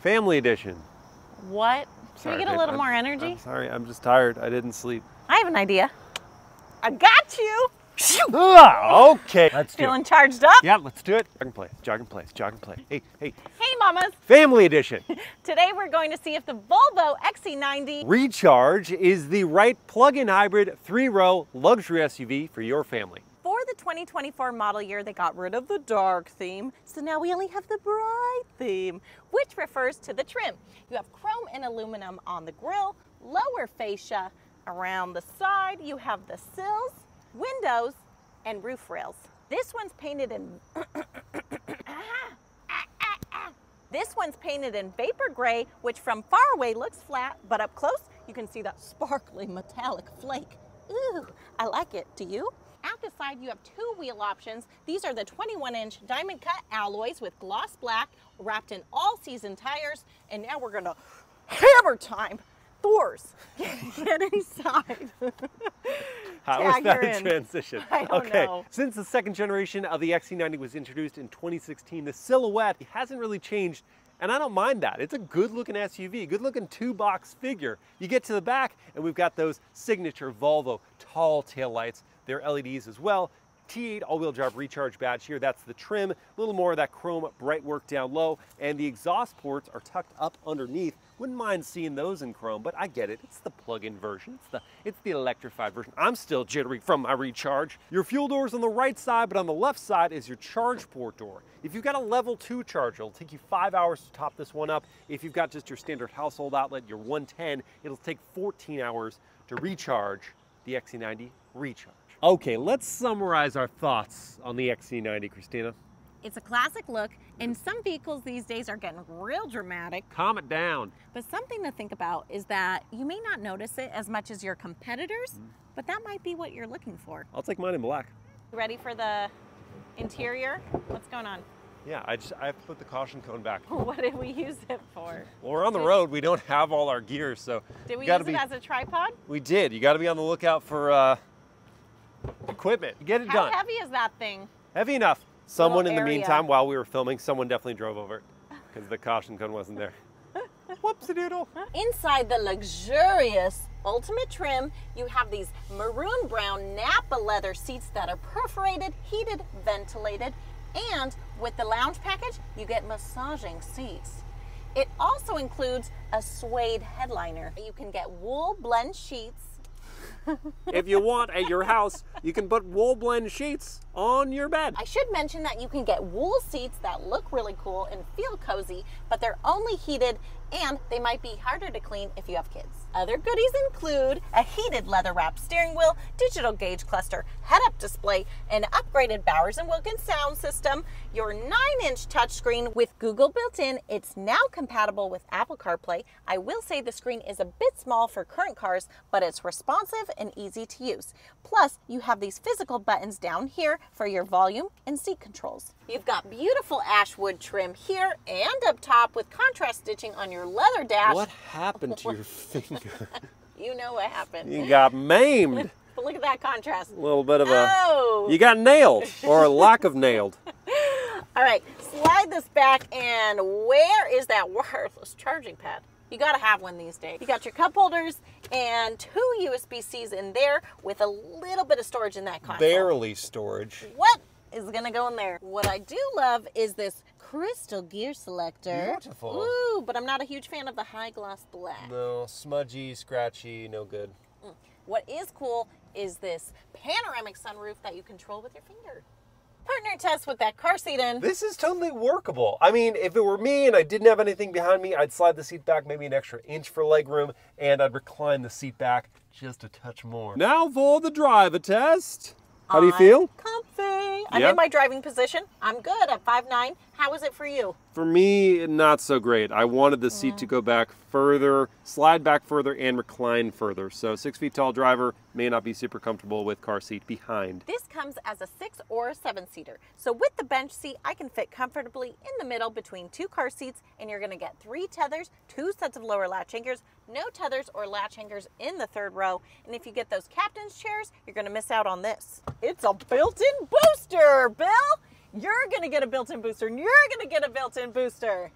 Family edition. What? Can we get a little more energy? I'm sorry, I'm just tired. I didn't sleep. I have an idea. I got you. Okay, let's do it. Feeling charged up? Yeah, let's do it. Jog and play, jog and play, jog and play. Hey. Hey, mamas. Family edition. Today we're going to see if the Volvo XC90 Recharge is the right plug-in hybrid 3-row luxury SUV for your family. For the 2024 model year, they got rid of the dark theme, so now we only have the bright theme, which refers to the trim. You have chrome and aluminum on the grille, lower fascia around the side. You have the sills, windows, and roof rails. This one's painted in This one's painted in vapor gray, which from far away looks flat, but up close you can see that sparkly metallic flake. Ooh, I like it. Do you? At the side, you have two wheel options. These are the 21-inch diamond cut alloys with gloss black wrapped in all-season tires. And now we're gonna hammer time. Thors, get inside. How was that transition? I don't know. Since the second generation of the XC90 was introduced in 2016, the silhouette hasn't really changed, and I don't mind that. It's a good-looking SUV, good-looking two-box figure. You get to the back, and we've got those signature Volvo tall taillights. They're LEDs as well. T8 all-wheel drive recharge badge here. That's the trim. A little more of that chrome bright work down low, and the exhaust ports are tucked up underneath. Wouldn't mind seeing those in chrome, but I get it. It's the plug-in version. It's the electrified version. I'm still jittery from my recharge. Your fuel door's on the right side, but on the left side is your charge port door. If you've got a level 2 charger, it'll take you 5 hours to top this one up. If you've got just your standard household outlet, your 110, it'll take 14 hours to recharge the XC90 Recharge. Okay, let's summarize our thoughts on the XC90, Christina. It's a classic look, and some vehicles these days are getting real dramatic. Calm it down. But something to think about is that you may not notice it as much as your competitors, but that might be what you're looking for. I'll take mine in black. Ready for the interior? What's going on? Yeah, I have to put the caution cone back. What did we use it for? Well, we're on the road. We don't have all our gear, so did we use it as a tripod? We did. You got to be on the lookout for equipment. Get it done. How heavy is that thing? Heavy enough. Someone in the area. meantime, while we were filming, someone definitely drove over it because the caution cone wasn't there. Whoopsie-doodle. Inside the luxurious ultimate trim, you have these maroon brown Napa leather seats that are perforated, heated, ventilated, and with the lounge package, you get massaging seats. It also includes a suede headliner. You can get wool blend sheets. If you want at your house, you can put wool blend sheets on your bed. I should mention that you can get wool seats that look really cool and feel cozy, but they're only heated and they might be harder to clean if you have kids. Other goodies include a heated leather-wrapped steering wheel, digital gauge cluster, head-up display, an upgraded Bowers & Wilkins sound system, your 9-inch touchscreen with Google built in. It's now compatible with Apple CarPlay. I will say the screen is a bit small for current cars, but it's responsive and easy to use. Plus, you have these physical buttons down here for your volume and seat controls. You've got beautiful ash wood trim here and up top with contrast stitching on your leather dash. What happened to your finger? You know what happened. You got maimed. But look at that contrast. A little bit of Oh. You got nailed, or a lack of nailed. All right, slide this back, and where is that wireless charging pad? You gotta have one these days. You got your cup holders and 2 USB-Cs in there with a little bit of storage in that console. Barely storage. What is gonna go in there? What I do love is this crystal gear selector. Beautiful. Ooh, but I'm not a huge fan of the high gloss black. No, smudgy, scratchy, no good. What is cool is this panoramic sunroof that you control with your finger. Partner test with that car seat in. This is totally workable. I mean, if it were me and I didn't have anything behind me, I'd slide the seat back maybe an extra inch for leg room, and I'd recline the seat back just a touch more. Now for the driver test. How do you feel? Comfy. I'm in my driving position. I'm good at 5'9". How is it for you? For me, not so great. I wanted the seat to go back further, slide back further, and recline further. So 6 feet tall driver may not be super comfortable with car seat behind. This comes as a 6 or a 7-seater. So with the bench seat, I can fit comfortably in the middle between 2 car seats, and you're gonna get 3 tethers, 2 sets of lower latch hangers, no tethers or latch hangers in the 3rd row. And if you get those captain's chairs, you're gonna miss out on this. It's a built-in booster, Bill! You're gonna get a built-in booster, and you're gonna get a built-in booster.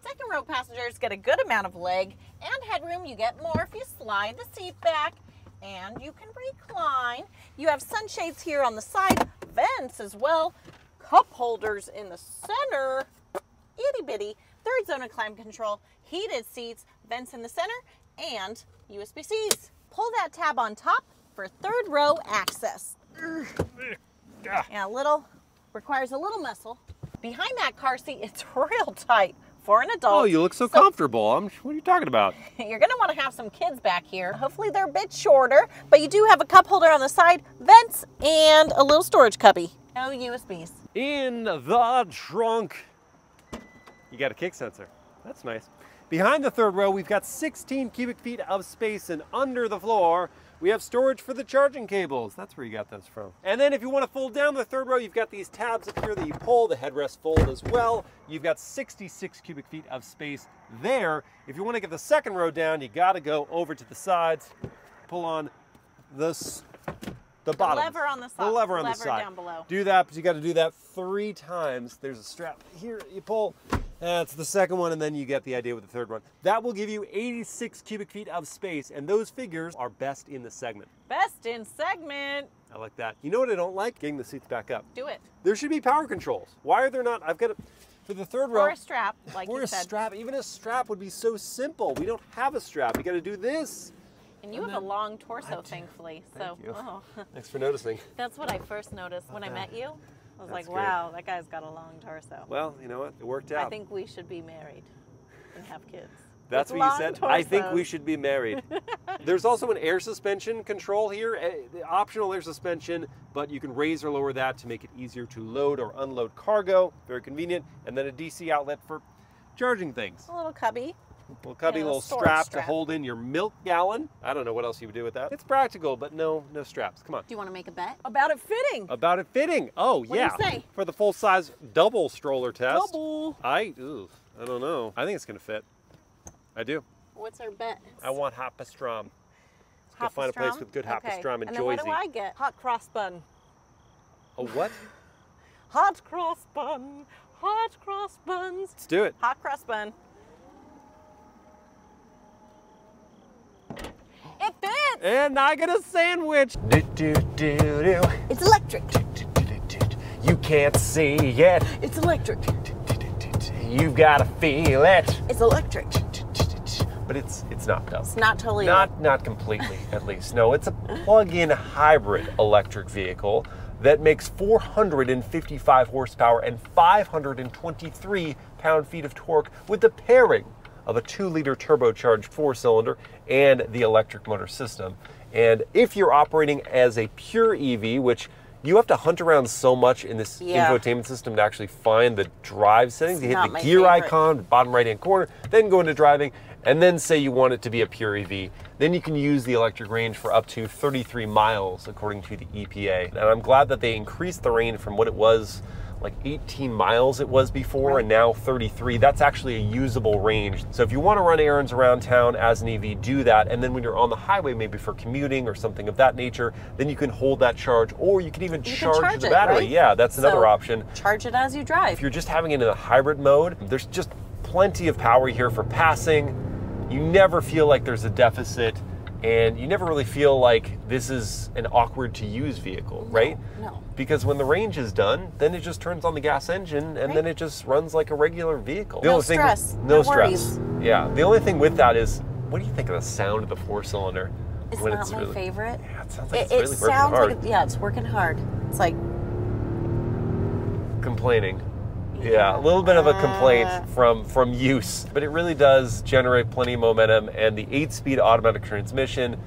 Second row passengers get a good amount of leg and headroom. You get more if you slide the seat back, and you can recline. You have sunshades here on the side, vents as well, cup holders in the center, itty bitty, third zone of climate control, heated seats, vents in the center, and USB-Cs. Pull that tab on top for third row access. And requires a little muscle. Behind that car seat, it's real tight for an adult. Oh, you look so comfortable. What are you talking about? You're gonna want to have some kids back here. Hopefully they're a bit shorter, but you do have a cup holder on the side, vents, and a little storage cubby. No USBs. In the trunk, you got a kick sensor. That's nice. Behind the third row, we've got 16 cubic feet of space, and under the floor, we have storage for the charging cables. That's where you got those from. And then if you want to fold down the third row, you've got these tabs up here that you pull, the headrest fold as well. You've got 66 cubic feet of space there. If you want to get the second row down, you got to go over to the sides, pull on the bottom. The lever on the side. The lever on the side. Down below. Do that, but you got to do that 3 times. There's a strap here you pull. That's the second one, and then you get the idea with the third one. That will give you 86 cubic feet of space, and those figures are best in the segment. Best in segment. I like that. You know what I don't like? Getting the seats back up. Do it. There should be power controls. Why are there not? I've got for the third row. Or a strap, like you said. Or a strap. Even a strap would be so simple. We don't have a strap. You got to do this. And you have a long torso, thankfully. Thank you. Oh. Thanks for noticing. That's what I first noticed when I met you. I was like, great. wow, that guy's got a long torso. Well, you know what? It worked out. I think we should be married and have kids. That's what you said? I think we should be married. There's also an air suspension control here, optional air suspension, but you can raise or lower that to make it easier to load or unload cargo. Very convenient. And then a DC outlet for charging things. A little cubby. Little cubby, little strap to hold in your milk gallon. I don't know what else you would do with that. It's practical, but no straps. Come on. Do you want to make a bet? About it fitting. About it fitting. Oh, yeah. What do you say? For the full-size double stroller test. Double. I don't know. I think it's going to fit. I do. What's our bet? I want hot pastrami. Let's go find a place with good hot pastrami in and Joyzy. then what do I get? Hot cross bun. A what? Hot cross bun. Hot cross buns. Let's do it. Hot cross bun. It fits! And I get a sandwich. It's electric. You can't see it. It's electric. You've got to feel it. It's electric. But it's not though. It's not totally. Not completely, at least. No, it's a plug-in hybrid electric vehicle that makes 455 horsepower and 523 pound-feet of torque with the pairing of a 2-liter turbocharged 4-cylinder and the electric motor system. And if you're operating as a pure EV, which you have to hunt around so much in this infotainment system to actually find the drive settings. You hit the gear icon, bottom right-hand corner, then go into driving, and then say you want it to be a pure EV. Then you can use the electric range for up to 33 miles, according to the EPA. And I'm glad that they increased the range from what it was, like 18 miles it was before, and now 33. That's actually a usable range. So if you want to run errands around town as an EV, do that. And then when you're on the highway, maybe for commuting or something of that nature, then you can hold that charge, or you can even charge the battery. Right? Yeah, that's another option. Charge it as you drive. If you're just having it in a hybrid mode, there's just plenty of power here for passing. You never feel like there's a deficit, and you never really feel like this is an awkward to use vehicle, right? No. Because when the range is done, then it just turns on the gas engine, and then it just runs like a regular vehicle. No stress. No stress. Yeah. The only thing with that is, what do you think of the sound of the 4-cylinder? It's not my favorite. Yeah, it sounds like it's really working hard. Like it's working hard. It's like complaining. Yeah, a little bit of a complaint from use, but it really does generate plenty of momentum, and the 8-speed automatic transmission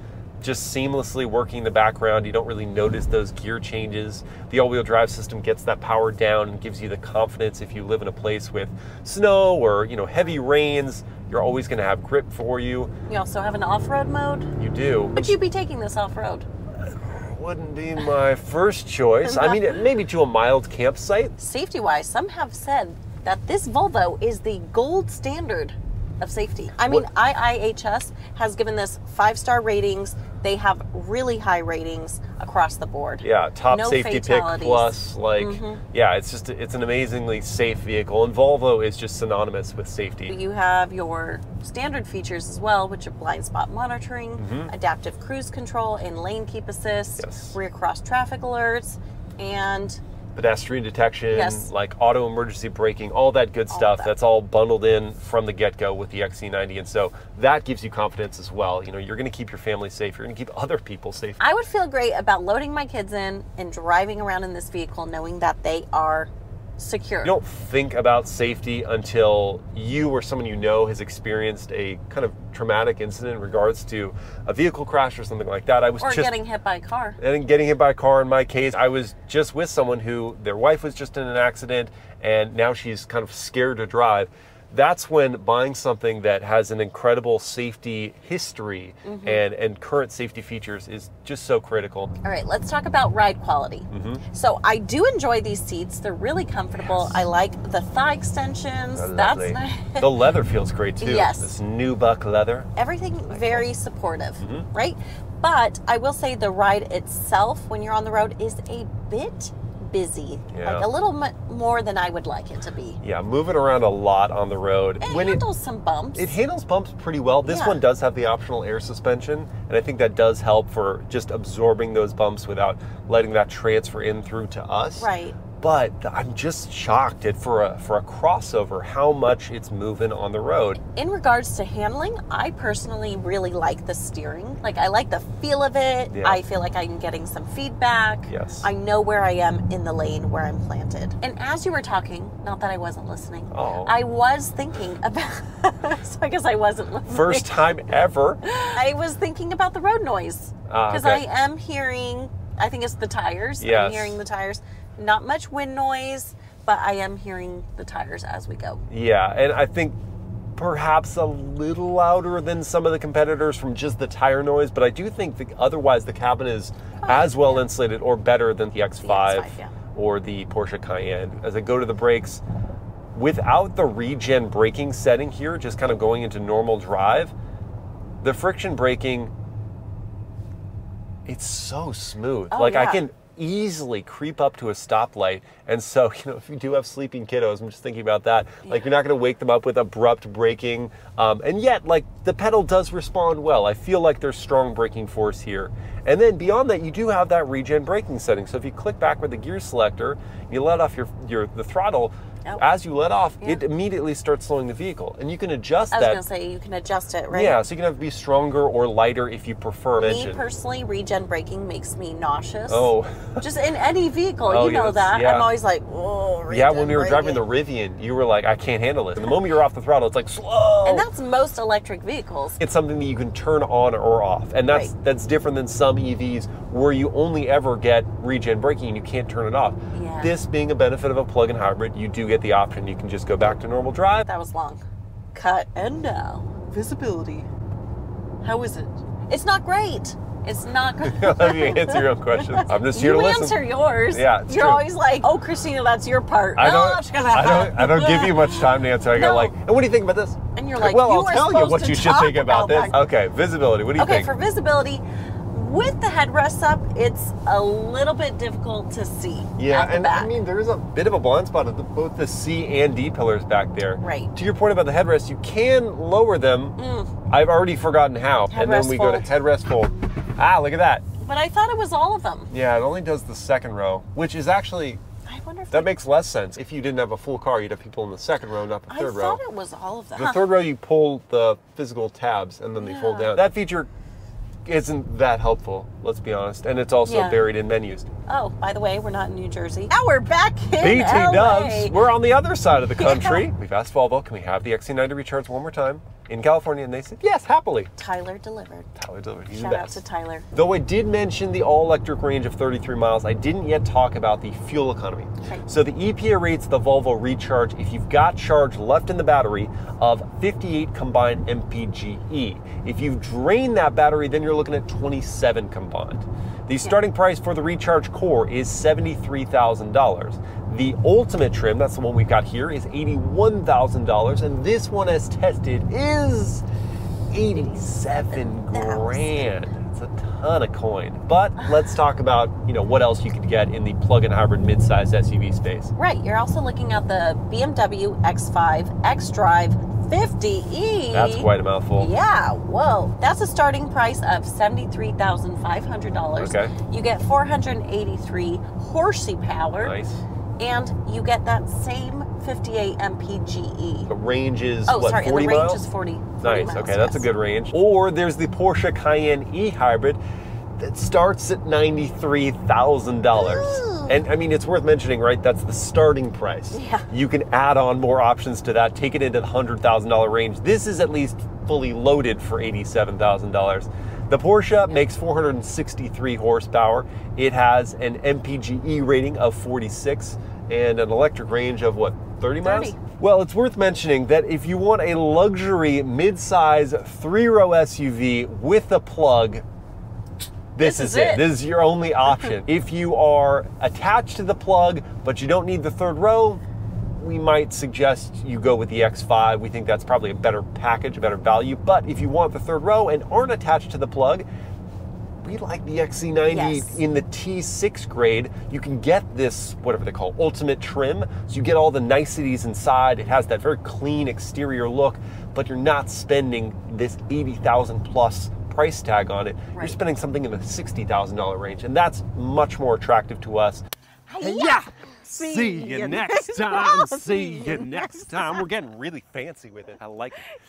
just seamlessly working in the background. You don't really notice those gear changes. The all-wheel drive system gets that power down and gives you the confidence if you live in a place with snow or heavy rains, you're always going to have grip for you. You also have an off-road mode? You do. Would you be taking this off-road? Wouldn't be my first choice. I mean, maybe to a mild campsite. Safety-wise, some have said that this Volvo is the gold standard of safety. I mean, IIHS has given this 5-star ratings. They have really high ratings across the board. Yeah, top No safety fatalities. pick plus, like, yeah, it's an amazingly safe vehicle, and Volvo is just synonymous with safety. You have your standard features as well, which are blind spot monitoring, adaptive cruise control, and lane keep assist, rear cross traffic alerts, and pedestrian detection, like auto emergency braking, all that good stuff. That's all bundled in from the get-go with the XC90, and so that gives you confidence as well. You know, you're going to keep your family safe. You're going to keep other people safe. I would feel great about loading my kids in and driving around in this vehicle knowing that they are secure. You don't think about safety until you or someone you know has experienced a kind of traumatic incident in regards to a vehicle crash or something like that. Or getting hit by a car. And getting hit by a car in my case. I was just with someone who, their wife was just in an accident and now she's kind of scared to drive. That's when buying something that has an incredible safety history and current safety features is just so critical. All right, let's talk about ride quality. So I do enjoy these seats. They're really comfortable. I like the thigh extensions. That's nice. The leather feels great too. Yes. This nubuck leather. Everything very supportive, right? But I will say the ride itself, when you're on the road, is a bit busy, like a little more than I would like it to be. Yeah, moving around a lot on the road. It handles some bumps. It handles bumps pretty well. This one does have the optional air suspension, and I think that does help for just absorbing those bumps without letting that transfer in through to us. Right. But I'm just shocked at for a crossover how much it's moving on the road. In regards to handling, I personally really like the steering. Like, I like the feel of it. I feel like I'm getting some feedback. Yes. I know where I am in the lane where I'm planted. And as you were talking, not that I wasn't listening, I was thinking about, so I guess I wasn't listening. First time ever. I was thinking about the road noise. Because I am hearing, I think it's the tires. I'm hearing the tires. Not much wind noise, but I am hearing the tires as we go. Yeah, and I think perhaps a little louder than some of the competitors from just the tire noise, but I do think that otherwise the cabin is as well insulated or better than the X5, or the Porsche Cayenne. As I go to the brakes, without the regen braking setting here, just kind of going into normal drive, the friction braking, it's so smooth. I can easily creep up to a stoplight, and so, you know, if you do have sleeping kiddos, I'm just thinking about that, like, you're not going to wake them up with abrupt braking, and yet, like, the pedal does respond well. I feel like there's strong braking force here. And then beyond that, you do have that regen braking setting. So if you click back with the gear selector, you let off the throttle, as you let off, it immediately starts slowing the vehicle. And you can adjust that. I was going to say, you can adjust it, right? Yeah, so you can have it be stronger or lighter if you prefer. Me personally, regen braking makes me nauseous. Oh. Just in any vehicle, you know that. I'm always like, oh, regen Yeah, when we were braking. driving the Rivian, you were like, I can't handle this. And the moment you're off the throttle, it's like, slow. And that's most electric vehicles. It's something that you can turn on or off. And that's different than some EVs where you only ever get regen braking and you can't turn it off. Yeah. This being a benefit of a plug-in hybrid, you do get the option. You can just go back to normal drive. That was long. Cut and now. Visibility. How is it? It's not great. It's not great. Let me answer your own questions. I'm just here to listen. You answer yours. Yeah, it's You're true. always like, oh, Christina, that's your part. I don't give you much time to answer. I go like, and what do you think about this? And you're like, well, you I'll tell you what you should think about this. Okay, visibility. What do you think? Okay, for visibility, with the headrests up, it's a little bit difficult to see. Yeah, at the and back. I mean, there is a bit of a blind spot at both the C and D pillars back there. Right. To your point about the headrests, you can lower them. I've already forgotten how. And then we go to headrest fold. Ah, look at that. But I thought it was all of them. Yeah, it only does the second row, which is actually, I wonder if that makes less sense. If you didn't have a full car, you'd have people in the second row, not the third row. I thought it was all of them. The third row, you pull the physical tabs and then they fold down. That feature isn't that helpful, let's be honest. And it's also buried in menus. Oh, by the way, we're not in New Jersey. Now we're back in BT LA. Dubs, we're on the other side of the country. We've asked Volvo, can we have the XC90 Recharge one more time in California? And they said, yes, happily. Tyler delivered. Tyler delivered. He's Shout the out best. to Tyler. Though I did mention the all-electric range of 33 miles, I didn't yet talk about the fuel economy. Okay. So the EPA rates the Volvo Recharge, if you've got charge left in the battery, of 58 combined mpge. If you've drained that battery, then you're looking at 27 combined. on it. The starting price for the Recharge Core is $73,000. The Ultimate trim, that's the one we've got here, is $81,000, and this one as tested is 87 grand. It's a ton of coin. But let's talk about, what else you could get in the plug-in hybrid midsize SUV space. Right, you're also looking at the BMW X5 xDrive 50e. That's quite a mouthful. Yeah, whoa. That's a starting price of $73,500. Okay. You get 483 horsepower. Nice. And you get that same 58 mpge. The range is, 40 miles? and the range is 40 Nice, miles, okay, that's a good range. Or there's the Porsche Cayenne e-hybrid that starts at $93,000. And I mean, it's worth mentioning, right? That's the starting price. Yeah. You can add on more options to that, take it into the $100,000 range. This is at least fully loaded for $87,000. The Porsche makes 463 horsepower. It has an MPGe rating of 46 and an electric range of what, 30 miles? 30. Well, it's worth mentioning that if you want a luxury mid-size 3-row SUV with a plug, this is it. This is your only option. If you are attached to the plug, but you don't need the third row, we might suggest you go with the X5. We think that's probably a better package, a better value. But if you want the third row and aren't attached to the plug, we like the XC90 in the T6 grade. You can get this, whatever they call, ultimate trim. So you get all the niceties inside. It has that very clean exterior look, but you're not spending this $80,000 plus price tag on it. Right. You're spending something in the $60,000 range, and that's much more attractive to us. Yeah. See you next time. See you next time. We're getting really fancy with it. I like it.